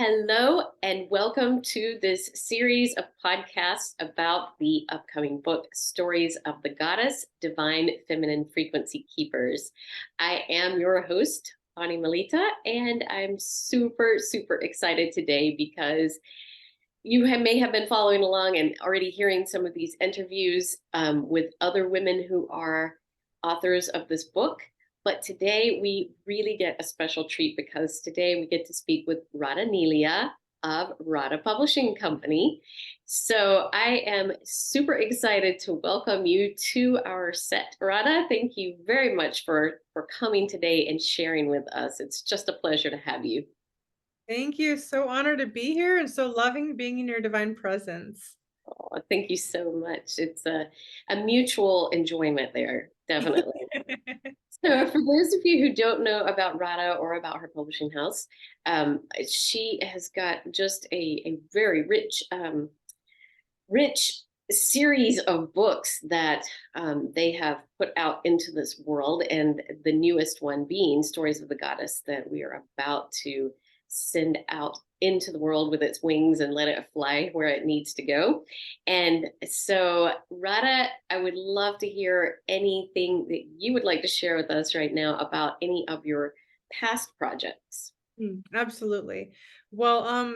Hello, and welcome to this series of podcasts about the upcoming book, Stories of the Goddess, Divine Feminine Frequency Keepers. I am your host, Ani Melita, and I'm super excited today because may have been following along and already hearing some of these interviews with other women who are authors of this book. But today we really get a special treat because today we get to speak with Radhaa Nilia of Radhaa Publishing Company. So I am super excited to welcome you to our set. Radhaa, thank you very much for coming today and sharing with us. It's just a pleasure to have you. Thank you. So honored to be here and so loving being in your divine presence. Oh, thank you so much. It's a mutual enjoyment there, definitely. So, for those of you who don't know about Radhaa or about her publishing house, she has got just a very rich series of books that they have put out into this world, and the newest one being Stories of the Goddess that we are about to send out into the world with its wings and let it fly where it needs to go. And so, Radhaa, I would love to hear anything that you would like to share with us right now about any of your past projects. Absolutely. Well,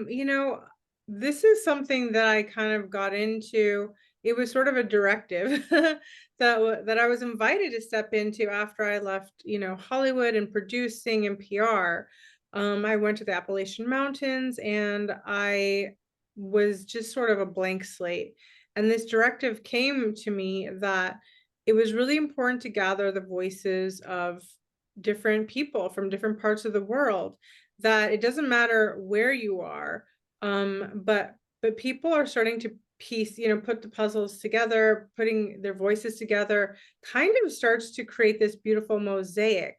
this is something that I kind of got into. It was sort of a directive that I was invited to step into after I left, Hollywood and producing and PR. I went to the Appalachian Mountains and I was just sort of a blank slate. And this directive came to me that it was really important to gather the voices of different people from different parts of the world, that it doesn't matter where you are, but people are starting to put the puzzles together, putting their voices together, kind of starts to create this beautiful mosaic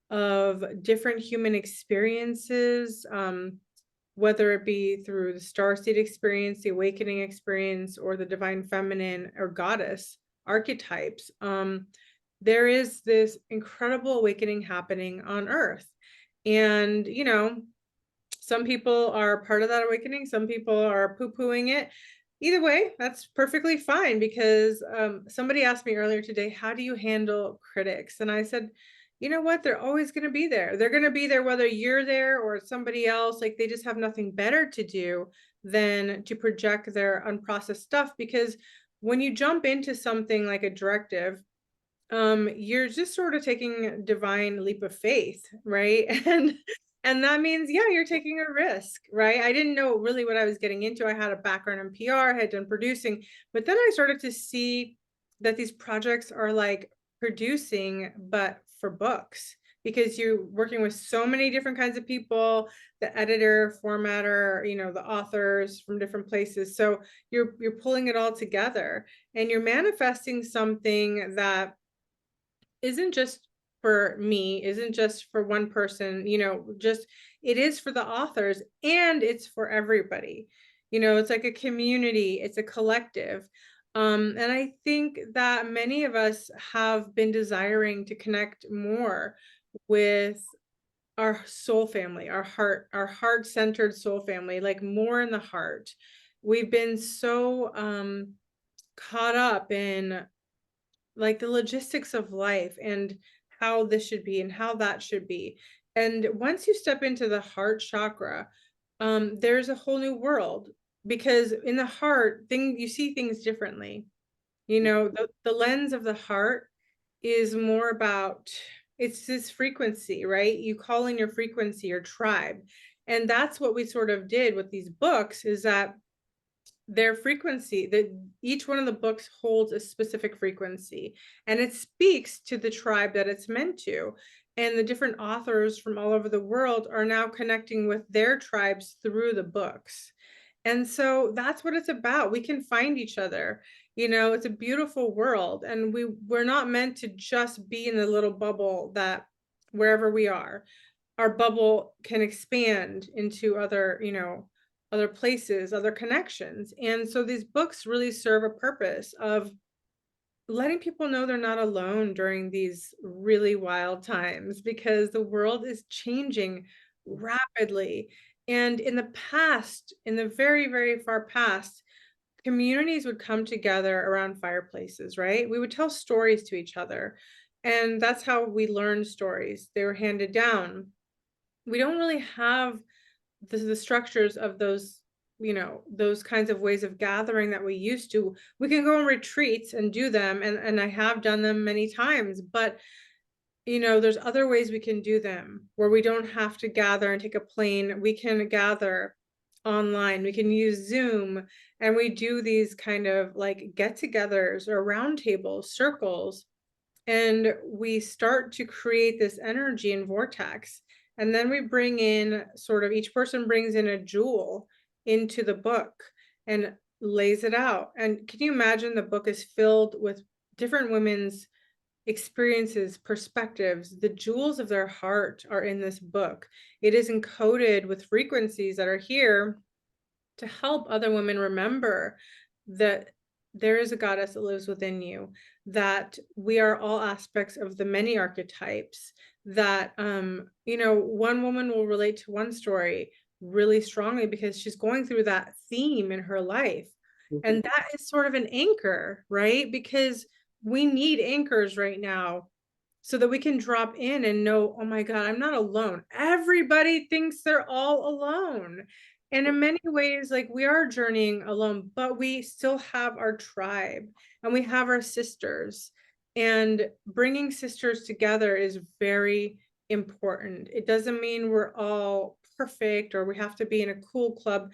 of different human experiences, whether it be through the starseed experience, the awakening experience, or the divine feminine or goddess archetypes. There is this incredible awakening happening on Earth. And, some people are part of that awakening, some people are poo-pooing it. Either way, that's perfectly fine because somebody asked me earlier today, how do you handle critics? And I said, you know what? They're always going to be there. They're going to be there whether you're there or somebody else. Like, they just have nothing better to do than to project their unprocessed stuff. Because when you jump into something like a directive, you're just sort of taking a divine leap of faith, right? And that means, yeah, you're taking a risk, right? I didn't know really what I was getting into. I had a background in PR, had done producing, but then I started to see that these projects are like producing but for books, because you're working with so many different kinds of people, the editor, formatter, the authors from different places. So you're pulling it all together and you're manifesting something that isn't just for me, isn't just for one person, just it is for the authors and it's for everybody. It's like a community, it's a collective. And I think that many of us have been desiring to connect more with our soul family, our heart-centered soul family, like more in the heart. We've been so caught up in like the logistics of life and how this should be and how that should be. And once you step into the heart chakra, there's a whole new world, because in the heart, you see things differently. The lens of the heart is more about, it's this frequency, right? You call in your frequency, your tribe. And that's what we sort of did with these books, is that their frequency, that each one of the books holds a specific frequency and it speaks to the tribe that it's meant to. And the different authors from all over the world are now connecting with their tribes through the books. And so that's what it's about. We can find each other. It's a beautiful world, and we're not meant to just be in the little bubble that wherever we are, our bubble can expand into other places, other connections. And so these books really serve a purpose of letting people know they're not alone during these really wild times, because the world is changing rapidly. And in the past, in the very, very far past, communities would come together around fireplaces, right? We would tell stories to each other. And that's how we learned stories. They were handed down. We don't really have the structures of those, those kinds of ways of gathering that we used to. We can go on retreats and do them, and I have done them many times, but there's other ways we can do them where we don't have to gather and take a plane. We can gather online. We can use Zoom, and we do these kind of like get-togethers or roundtables, circles, and we start to create this energy and vortex. And then we bring in sort of, each person brings in a jewel into the book and lays it out. And can you imagine, the book is filled with different women's experiences, perspectives, the jewels of their heart are in this book. It is encoded with frequencies that are here to help other women remember that there is a goddess that lives within you, that we are all aspects of the many archetypes, that one woman will relate to one story really strongly because she's going through that theme in her life. Mhm. And that is sort of an anchor, right? Because we need anchors right now so that we can drop in and know, oh my God, I'm not alone. Everybody thinks they're all alone. And in many ways, like, we are journeying alone, but we still have our tribe and we have our sisters. And bringing sisters together is very important. It doesn't mean we're all perfect or we have to be in a cool club.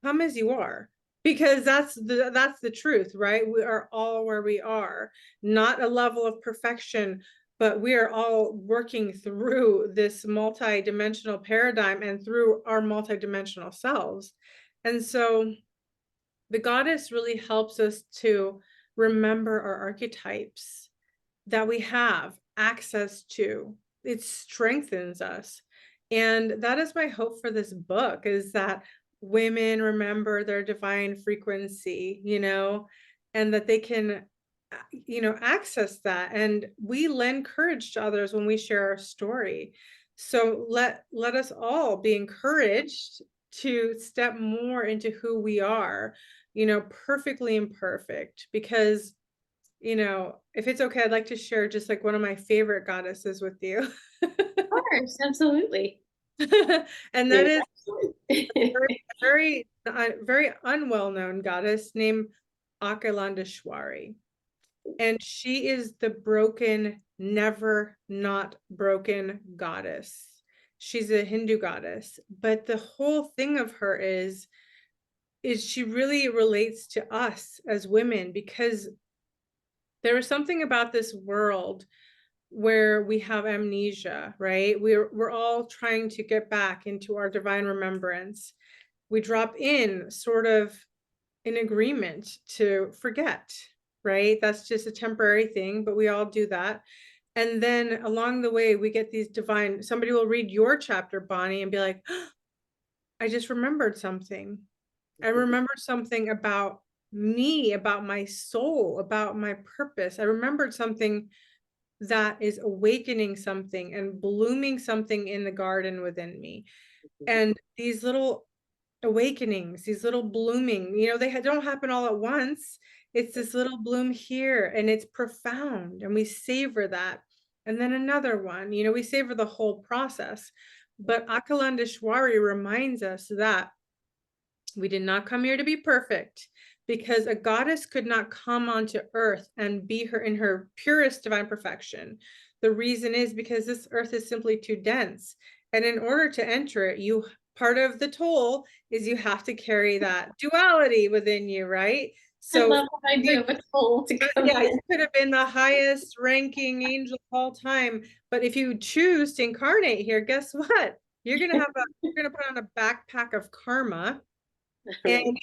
Come as you are, because that's the truth, right? We are all where we are, not a level of perfection, but we are all working through this multi-dimensional paradigm and through our multi-dimensional selves. And so the goddess really helps us to remember our archetypes that we have access to. It strengthens us. And that is my hope for this book, is that women remember their divine frequency, and that they can, access that. And we lend courage to others when we share our story. So let us all be encouraged to step more into who we are, perfectly imperfect, because if it's okay, I'd like to share just like one of my favorite goddesses with you. Of course, absolutely. And that Yeah, is absolutely. very unwell known goddess named Akalandeshwari. And she is the broken, never not broken goddess. She's a Hindu goddess, but the whole thing of her is she really relates to us as women, because there is something about this world where we have amnesia, right? We're all trying to get back into our divine remembrance. We drop in sort of in agreement to forget, right? That's just a temporary thing, but we all do that. And then along the way, we get these divine, somebody will read your chapter, Bonnie, and be like, oh, I just remembered something. I remembered something about me, about my soul, about my purpose. I remembered something that is awakening something and blooming something in the garden within me. And these little awakenings, these little blooming, they don't happen all at once. It's this little bloom here, and it's profound, and we savor that. And then another one, we savor the whole process. But Akalandeshwari reminds us that we did not come here to be perfect, because a goddess could not come onto earth and be her in her purest divine perfection. The reason is because this earth is simply too dense. And in order to enter it, part of the toll is you have to carry that duality within you, right? I So love the idea of a toll to come yeah, in. you could have been the highest ranking angel of all time, but if you choose to incarnate here, guess what? You're gonna put on a backpack of karma, and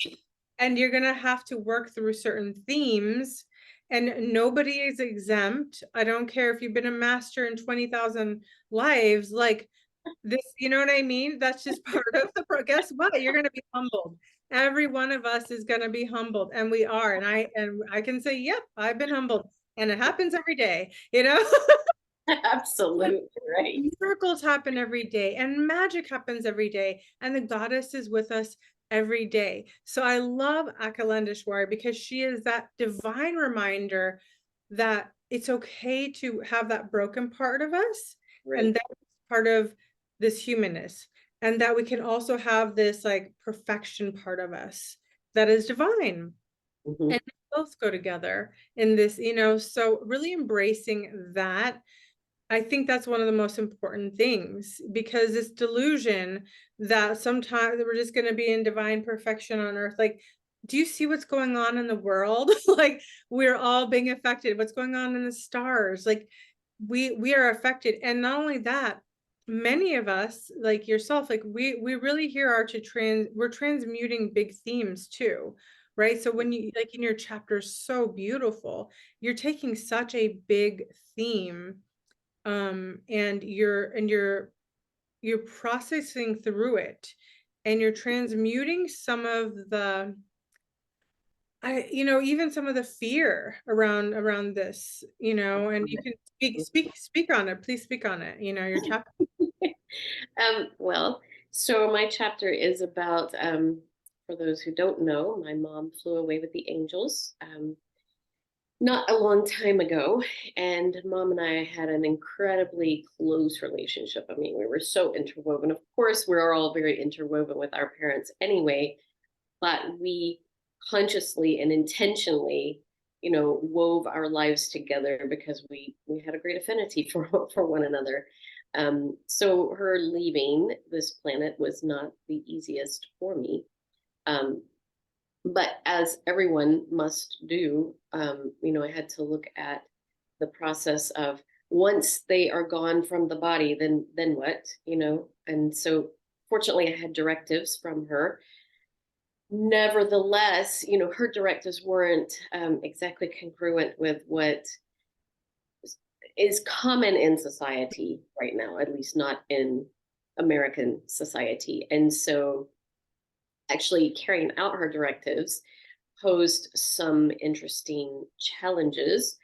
Right. you're going to have to work through certain themes, and nobody is exempt. I don't care if you've been a master in 20,000 lives, like this, you know what I mean? That's just part of the guess what? You're going to be humbled. Every one of us is going to be humbled, and we are. And I can say, yep, I've been humbled, and it happens every day, Absolutely right. Miracles happen every day and magic happens every day, and the goddess is with us every day. So I love Akalendeshwari because she is that divine reminder that it's okay to have that broken part of us, Right. and that's part of this humanness, and that we can also have this like perfection part of us that is divine. Mhm. And they both go together in this, so really embracing that, I think that's one of the most important things, because this delusion that sometimes we're just going to be in divine perfection on earth. Like, do you see what's going on in the world? Like, we're all being affected. What's going on in the stars? Like, we are affected. And not only that, many of us, like yourself, like we really here are we're transmuting big themes too. Right. So when you, like in your chapter, so beautiful, you're taking such a big theme, and you're processing through it, and you're transmuting some of the, even some of the fear around this, and you can speak on it. Please speak on it, your chapter. Well, so my chapter is about, for those who don't know, my mom flew away with the angels not a long time ago. And mom and I had an incredibly close relationship. I mean, we were so interwoven. Of course, we're all very interwoven with our parents anyway, but we consciously and intentionally, wove our lives together because we had a great affinity for one another. So her leaving this planet was not the easiest for me. Um, but as everyone must do, I had to look at the process of, once they are gone from the body, then what, and so fortunately I had directives from her. Nevertheless, her directives weren't exactly congruent with what is common in society right now, at least not in American society. And so actually carrying out her directives posed some interesting challenges.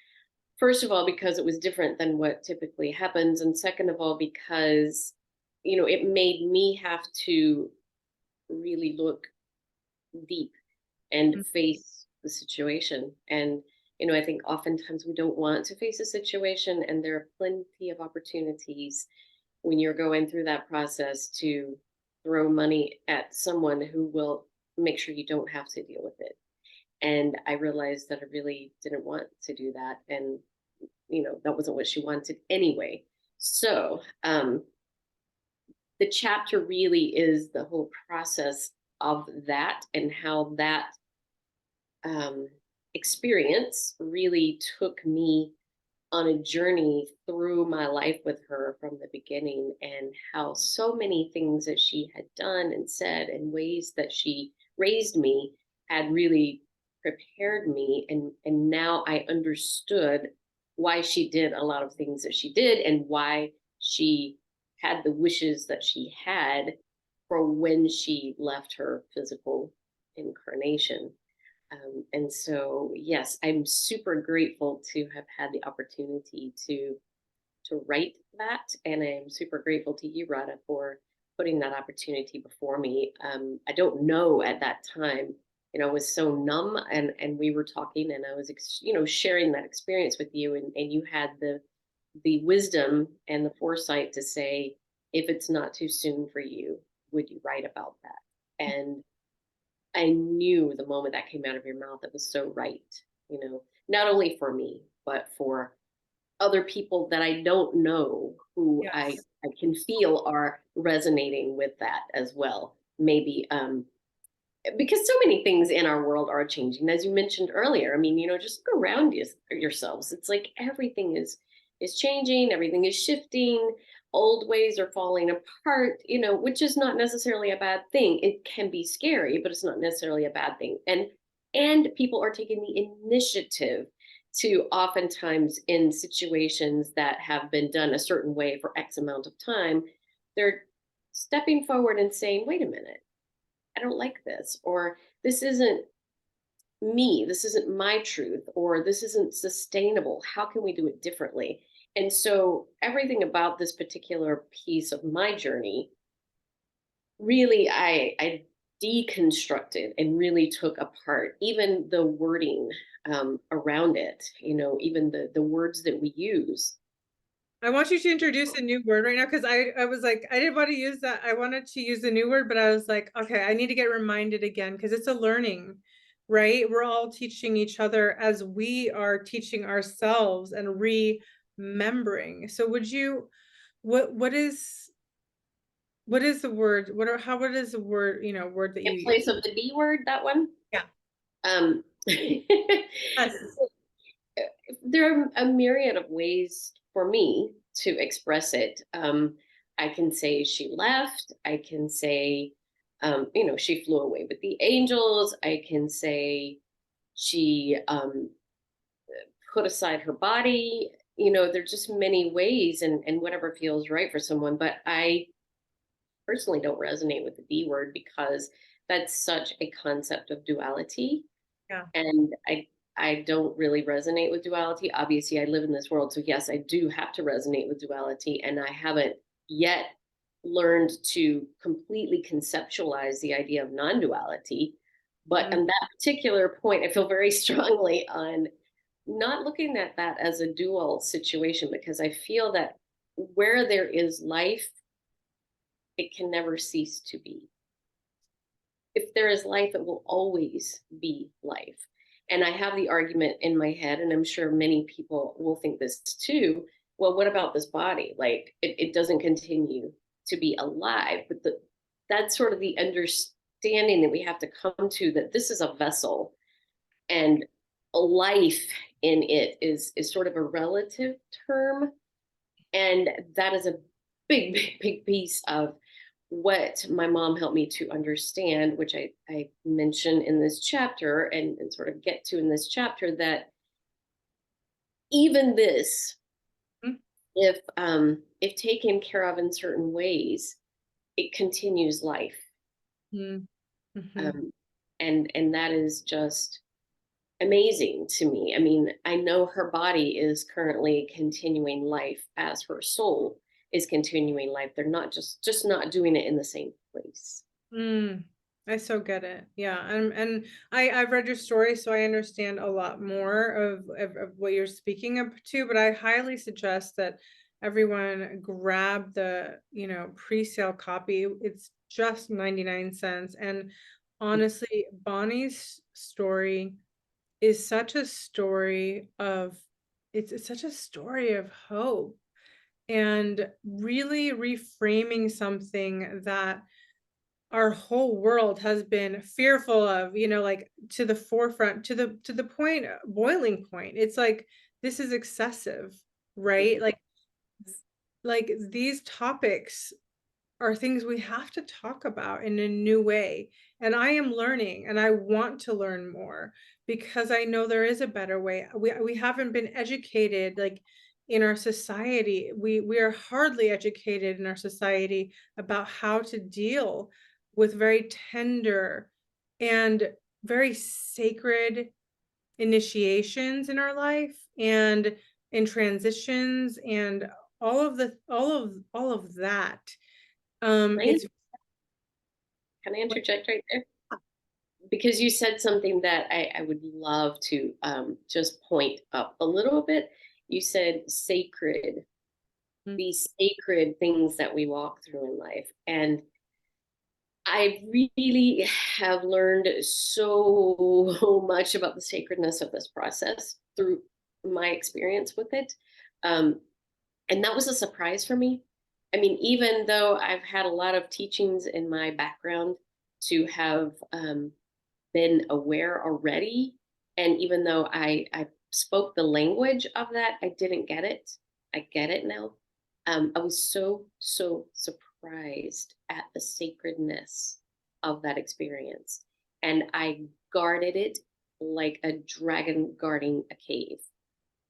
First of all, because it was different than what typically happens. And second of all, because, it made me have to really look deep and Mm. face the situation. And, I think oftentimes we don't want to face a situation, and there are plenty of opportunities when you're going through that process to throw money at someone who will make sure you don't have to deal with it. And I realized that I really didn't want to do that. And, that wasn't what she wanted anyway. So, the chapter really is the whole process of that, and how that um, experience really took me on a journey through my life with her from the beginning, and how so many things that she had done and said and ways that she raised me had really prepared me, and now I understood why she did a lot of things that she did, and why she had the wishes that she had for when she left her physical incarnation. And so, yes, I'm super grateful to have had the opportunity to write that, and I'm super grateful to you, Radha, for putting that opportunity before me. I don't know at that time, I was so numb, and we were talking, and I was, sharing that experience with you, and you had the wisdom and the foresight to say, if it's not too soon for you, would you write about that? And I knew the moment that came out of your mouth, it was so right, not only for me, but for other people that I don't know, who Yes. I can feel are resonating with that as well. Maybe because so many things in our world are changing, as you mentioned earlier. I mean, just look around yourselves. It's like everything is changing, everything is shifting, old ways are falling apart, which is not necessarily a bad thing. It can be scary, but it's not necessarily a bad thing. And people are taking the initiative to, oftentimes in situations that have been done a certain way for X amount of time, they're stepping forward and saying, wait a minute, I don't like this, or this isn't me, this isn't my truth, or this isn't sustainable. How can we do it differently? And so everything about this particular piece of my journey, really, I deconstructed and really took apart even the wording around it, even the words that we use. I want you to introduce a new word right now because I was like, I didn't want to use that. I wanted to use the new word, but I was like, okay, I need to get reminded again because it's a learning, right? We're all teaching each other as we are teaching ourselves and remembering. So would you, what is the word? What is the word, word that In you use? place of the D word, that one. Yeah. Um, Yes. there are a myriad of ways for me to express it. I can say she left. I can say, she flew away with the angels. I can say she put aside her body. There's just many ways, and whatever feels right for someone. But I personally don't resonate with the D word because that's such a concept of duality, Yeah. and I don't really resonate with duality. Obviously, I live in this world, so yes, I do have to resonate with duality, and I haven't yet learned to completely conceptualize the idea of non-duality. But Mm, on that particular point, I feel very strongly on not looking at that as a dual situation, because I feel that where there is life, it can never cease to be. If there is life, it will always be life. And I have the argument in my head, and I'm sure many people will think this too. Well, what about this body? Like it doesn't continue to be alive, but that's sort of the understanding that we have to come to, that this is a vessel, and a life in it is sort of a relative term. And that is a big, big, big piece of what my mom helped me to understand, which I mention in this chapter, and sort of get to in this chapter, that even this, mm, if taken care of in certain ways, it continues life. mm, mhm. Um, and that is just amazing to me. I mean, I know her body is currently continuing life as her soul is continuing life. They're not just not doing it in the same place. Mm, I so get it. Yeah. And I've read your story, so I understand a lot more of what you're speaking of too, but I highly suggest that everyone grab the, pre-sale copy. It's just 99 cents. And honestly, Bonnie's story is such a story of it's such a story of hope and really reframing something that our whole world has been fearful of, like to the forefront, to the point, boiling point. It's like this is excessive, right? Like these topics are things we have to talk about in a new way. And I am learning and I want to learn more because I know there is a better way. We haven't been educated like in our society. We are hardly educated in our society about how to deal with very tender and very sacred initiations in our life and in transitions and all of that. Can It's I interject right there? Because you said something that I would love to just point up a little bit. You said sacred, mm, these sacred things that we walk through in life. And I really have learned so much about the sacredness of this process through my experience with it. Um, and that was a surprise for me. I mean, even though I've had a lot of teachings in my background to have been aware already, and even though I spoke the language of that, I didn't get it. I get it now. I was so surprised at the sacredness of that experience, and I guarded it like a dragon guarding a cave,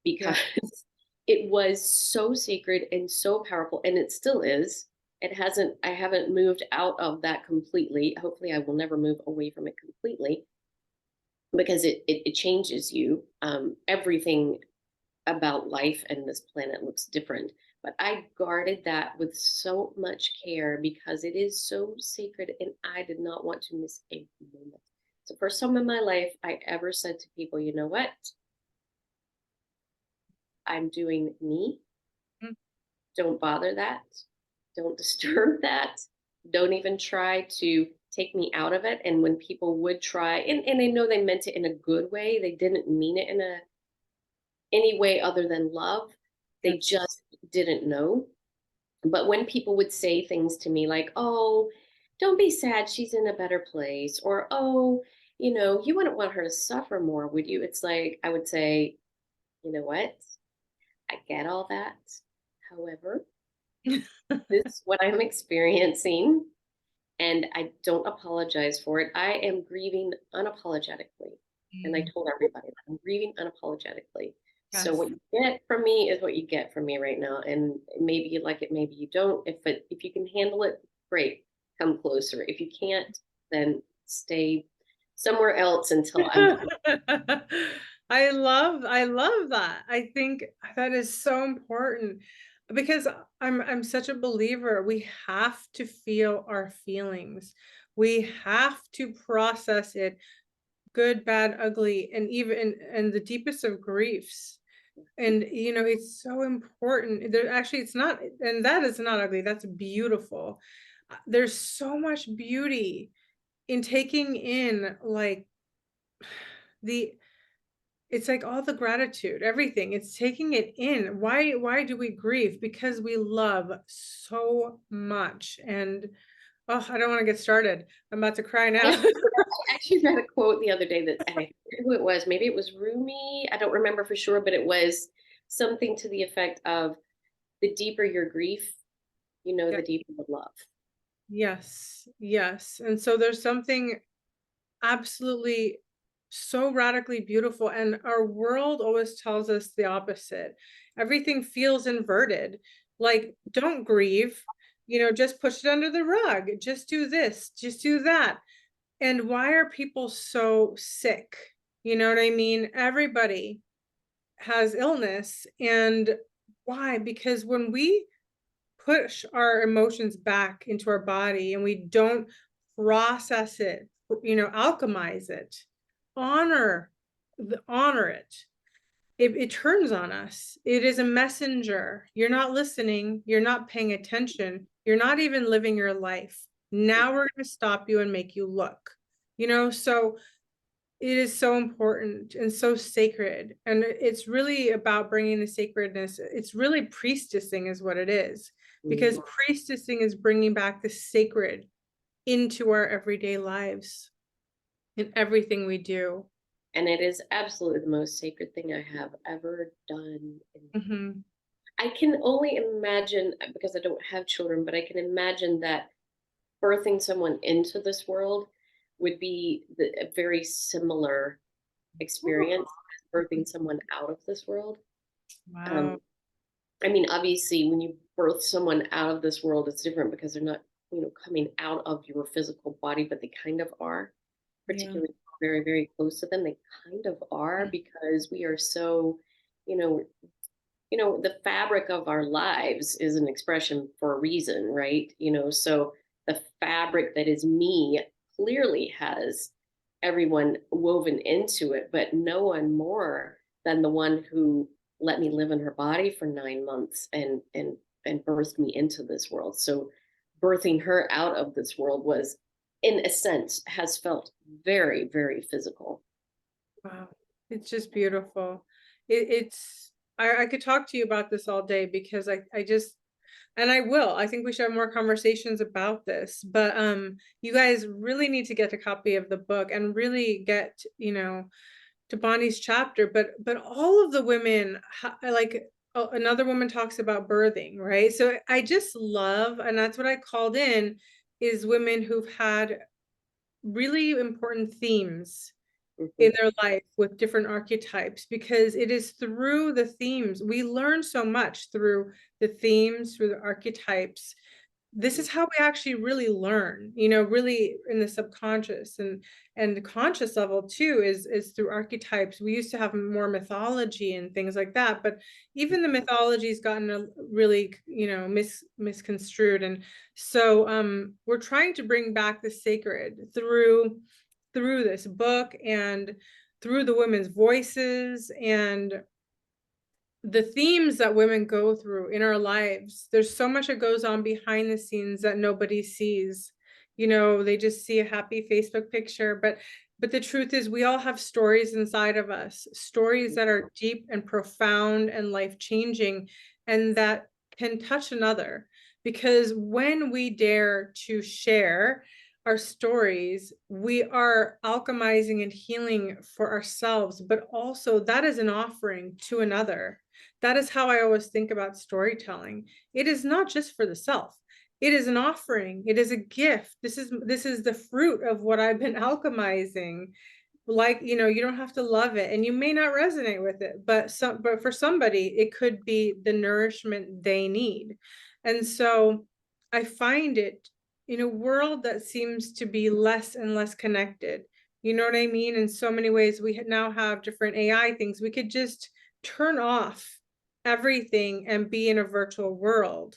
yeah, because it was so sacred and so powerful, and it still is. I haven't moved out of that completely. Hopefully I will never move away from it completely, because it changes you. Everything about life and this planet looks different. But I guarded that with so much care because it is so sacred and I did not want to miss a moment. It's the first time in my life I ever said to people, you know what? I'm doing me. Mm. Don't bother that. Don't disturb that. Don't even try to take me out of it. And when people would try, and I know they meant it in a good way, they didn't mean it in a any way other than love. They Yes. just didn't know. But when people would say things to me like, oh, don't be sad, she's in a better place, or oh, you wouldn't want her to suffer more, would you? It's like I would say, you know what? I get all that. However, this is what I'm experiencing, and I don't apologize for it. I am grieving unapologetically. And I Mm. told everybody that I'm grieving unapologetically. So Yes. what you get from me is what you get from me right now. And maybe you like it, maybe you don't. If you can handle it, great. Come closer. If you can't, then stay somewhere else until I'm I love that. I think that is so important because I'm such a believer. We have to feel our feelings. We have to process it, good, bad, ugly, and even and the deepest of griefs. And it's so important. There actually it's not, and that is not ugly. That's beautiful. There's so much beauty in taking in like the it's like all the gratitude, everything. It's taking it in. Why do we grieve? Because we love so much. And oh, I don't want to get started. I'm about to cry I now. actually read a quote the other day that, and I forget who it was. Maybe it was Rumi. I don't remember for sure, but it was something to the effect of the deeper your grief, Yeah. the deeper the love. Yes. Yes. And so there's something absolutely so radically beautiful. And our world always tells us the opposite. Everything feels inverted. Like, don't grieve, just push it under the rug. Just do this, just do that. And why are people so sick? You know what I mean? Everybody has illness. And why? Because when we push our emotions back into our body and we don't process it, alchemize it, honor honor it, it turns on us. It is a messenger. You're not listening, you're not paying attention, you're not even living your life. Now we're going to stop you and make you look. So it is so important and so sacred. And it's really about bringing the sacredness. It's really priestessing is what it is, because Mhm. priestessing is bringing back the sacred into our everyday lives in everything we do. And it is absolutely the most sacred thing I have ever done. Hmm. I can only imagine, because I don't have children, but I can imagine that birthing someone into this world would be a very similar experience as birthing someone out of this world. Wow. Um, I mean, obviously, when you birth someone out of this world, it's different because they're not, coming out of your physical body, but they kind of are, Yeah. particularly very, very close to them. They kind of are because we are so, you know, the fabric of our lives is an expression for a reason, right? So the fabric that is me clearly has everyone woven into it, but no one more than the one who let me live in her body for 9 months and birthed me into this world. So birthing her out of this world was, in a sense, has felt very, very physical. Wow. It's just beautiful. I could talk to you about this all day because I just, and I will. I think we should have more conversations about this. But you guys really need to get a copy of the book and really get, to Bonnie's chapter. But all of the women, like another woman talks about birthing, right? So I just love, and that's what I called in, is women who've had really important themes Mhm. in their life with different archetypes, because it is through the themes we learn so much, through the themes, through the archetypes, this is how we actually really learn, you know, really in the subconscious, and the conscious level too is through archetypes. We used to have more mythology and things like that, but even the mythology's gotten a really, you know, misconstrued. And so we're trying to bring back the sacred through this book and through the women's voices and the themes that women go through in our lives. There's so much that goes on behind the scenes that nobody sees. You know, they just see a happy Facebook picture, but the truth is we all have stories inside of us, stories that are deep and profound and life-changing, and that can touch another. Because when we dare to share our stories, we are alchemizing and healing for ourselves, but also that is an offering to another. That is how I always think about storytelling. It is not just for the self. It is an offering. It is a gift. This is the fruit of what I've been alchemizing. Like, you know, you don't have to love it and you may not resonate with it, but for somebody it could be the nourishment they need. And so I find it in a world that seems to be less and less connected. You know what I mean? In so many ways, we now have different AI things. We could just turn off everything and be in a virtual world.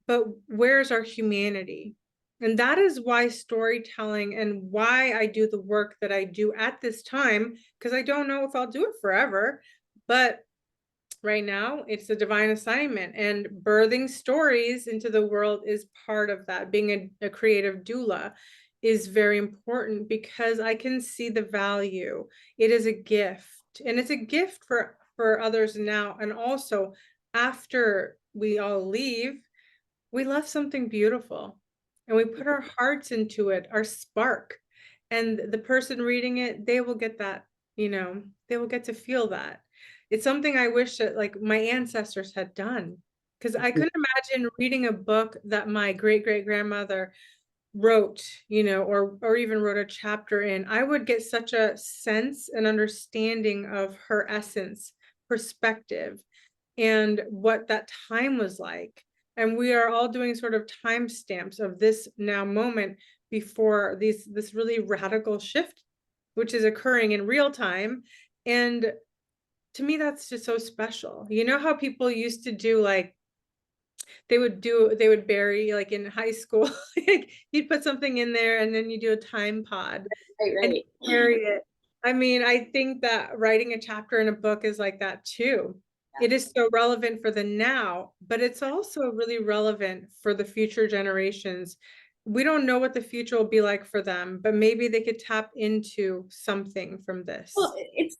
But where's our humanity? And that is why storytelling and why I do the work that I do at this time, because I don't know if I'll do it forever, but right now it's a divine assignment, and birthing stories into the world is part of that. Being a creative doula is very important because I can see the value. It is a gift, and it's a gift for others now, and also after we all leave, we left something beautiful and we put our hearts into it, our spark. And the person reading it, they will get that, you know, they will get to feel that. It's something I wish that like my ancestors had done. Because I couldn't imagine reading a book that my great great grandmother wrote, you know, or even wrote a chapter in. I would get such a sense and understanding of her essence, perspective, and what that time was like. And we are all doing sort of timestamps of this now moment before this really radical shift, which is occurring in real time. And to me, that's just so special. You know how people used to do like they would bury like in high school, like you'd put something in there and then you do a time pod Right, and right. carry it. I mean, I think that writing a chapter in a book is like that too. It is so relevant for the now, but it's also really relevant for the future generations. We don't know what the future will be like for them, but maybe they could tap into something from Well, this. it's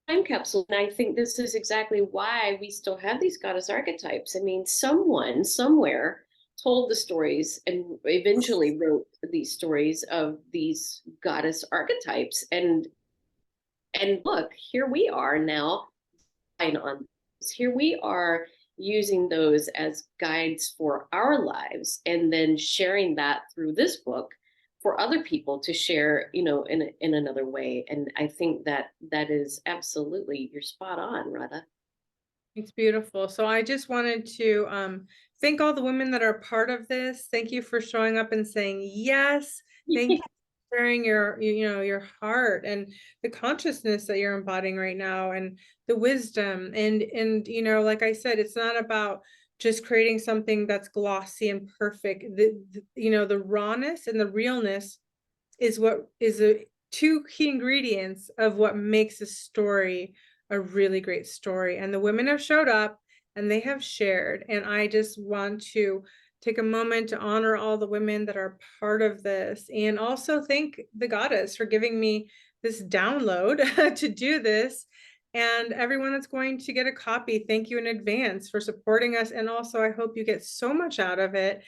time capsule. And I think this is exactly why we still have these goddess archetypes. I mean, someone somewhere told the stories and eventually wrote these stories of these goddess archetypes. And look, here we are now on this. Here we are using those as guides for our lives and then sharing that through this book for other people to share, you know, in another way. And I think that that is absolutely, you're spot on, Radha. It's beautiful. So I just wanted to thank all the women that are part of this. Thank you for showing up and saying yes. Thank you for sharing your, you know, your heart and the consciousness that you're embodying right now, and the wisdom. And you know, like I said, it's not about just creating something that's glossy and perfect. You know, the rawness and the realness is what is a two key ingredients of what makes a story a really great story. And the women have showed up and they have shared. And I just want to take a moment to honor all the women that are part of this, and also thank the goddess for giving me this download to do this. And everyone that's going to get a copy, thank you in advance for supporting us. And also, I hope you get so much out of it.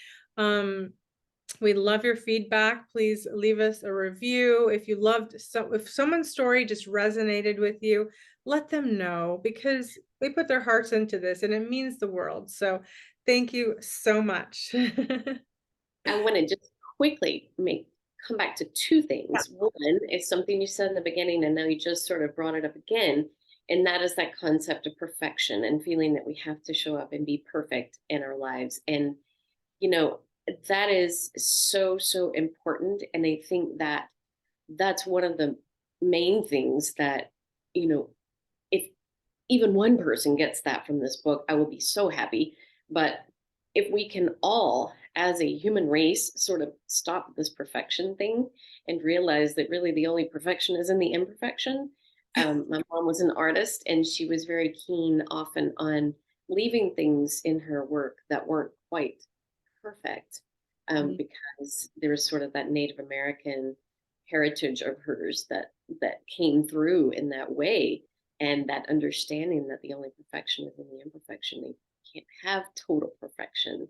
We love your feedback. Please leave us a review. If you loved, so if someone's story just resonated with you, let them know, because they put their hearts into this and it means the world. So thank you so much. I want to just quickly come back to two things. One is something you said in the beginning, and now you just sort of brought it up again, and that is that concept of perfection and feeling that we have to show up and be perfect in our lives. And you know, that is so, so important. And I think that that's one of the main things that, you know, if even one person gets that from this book, I will be so happy. But if we can all, as a human race, sort of stop this perfection thing and realize that really the only perfection is in the imperfection. My mom was an artist, and she was very keen often on leaving things in her work that weren't quite perfect, Mm, because there was sort of that Native American heritage of hers that came through in that way, and that understanding that the only perfection is in the imperfection. They can't have total perfection.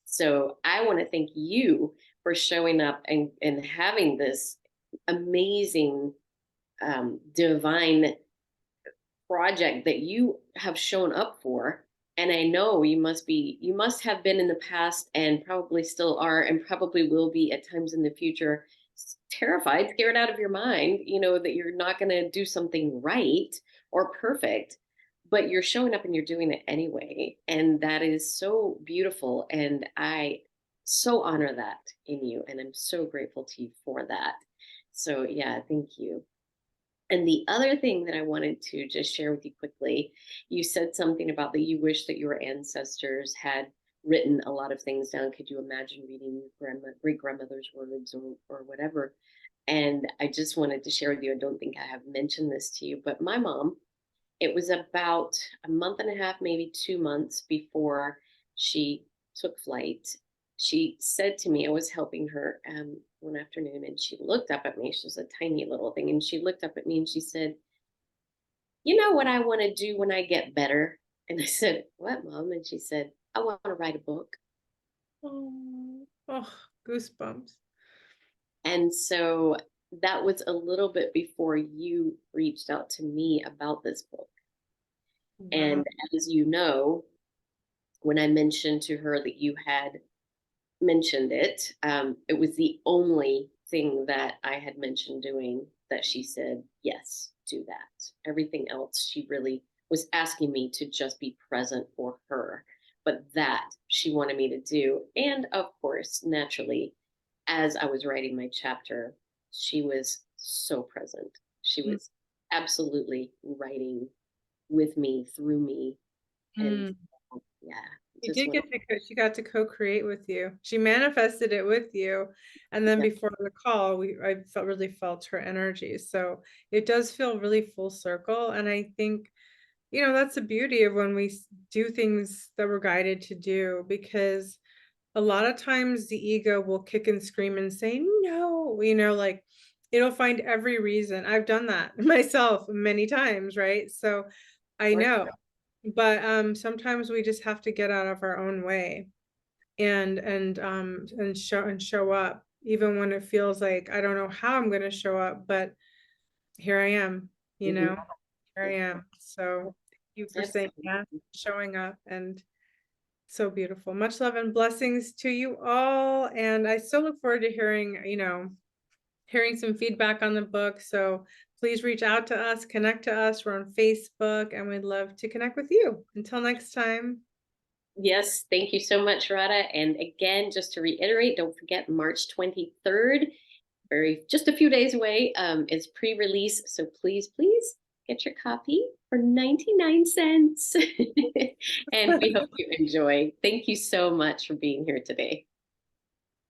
So I want to thank you for showing up and having this amazing, divine project that you have shown up for. And I know you must have been in the past, and probably still are, and probably will be at times in the future, terrified, scared out of your mind, that you're not going to do something right or perfect, but you're showing up and you're doing it anyway. And that is so beautiful. And I so honor that in you. And I'm so grateful to you for that. So, yeah, thank you. And the other thing that I wanted to just share with you quickly, you said something about that you wish that your ancestors had written a lot of things down. Could you imagine reading your great grandmother's words, or whatever? And I just wanted to share with you, I don't think I have mentioned this to you, but my mom, it was about a month and a half, maybe 2 months before she took flight. She said to me, I was helping her one afternoon, and she looked up at me. She was a tiny little thing. And she looked up at me and she said, "You know what I want to do when I get better?" And I said, "What, Mom?" And she said, "I want to write a book." oh, oh, goosebumps. And so that was a little bit before you reached out to me about this book. Wow. And as you know, when I mentioned to her that you had mentioned it, it was the only thing that I had mentioned doing that she said, yes, do that. Everything else, she really was asking me to just be present for her. But that she wanted me to do. And of course, naturally, as I was writing my chapter, she was so present. She was absolutely writing with me, through me. And Mm. yeah, You just did want get to she got to co-create with you. She manifested it with you, and then to, before the call, I really felt her energy, so it does feel really full circle, and I think, that's the beauty of when we do things that we're guided to do, because a lot of times the ego will kick and scream and say, "No," like, it'll find every reason. I've done that myself many times, right? So, I yeah. know. But, sometimes we just have to get out of our own way and show up even when it feels like, I don't know how I'm gonna show up, but here I am, you Mhm. know? Here I am. So, thank you for saying Absolutely. yes, showing up, and so beautiful. Much love and blessings to you all, and I so look forward to hearing some feedback on the book, so please reach out to us, connect to us. We're on Facebook, and we'd love to connect with you. Until next time. Yes, thank you so much, Radha. And again, just to reiterate, don't forget March 23rd, just a few days away, is pre-release. So please, please get your copy for 99 cents. And we hope you enjoy. Thank you so much for being here today.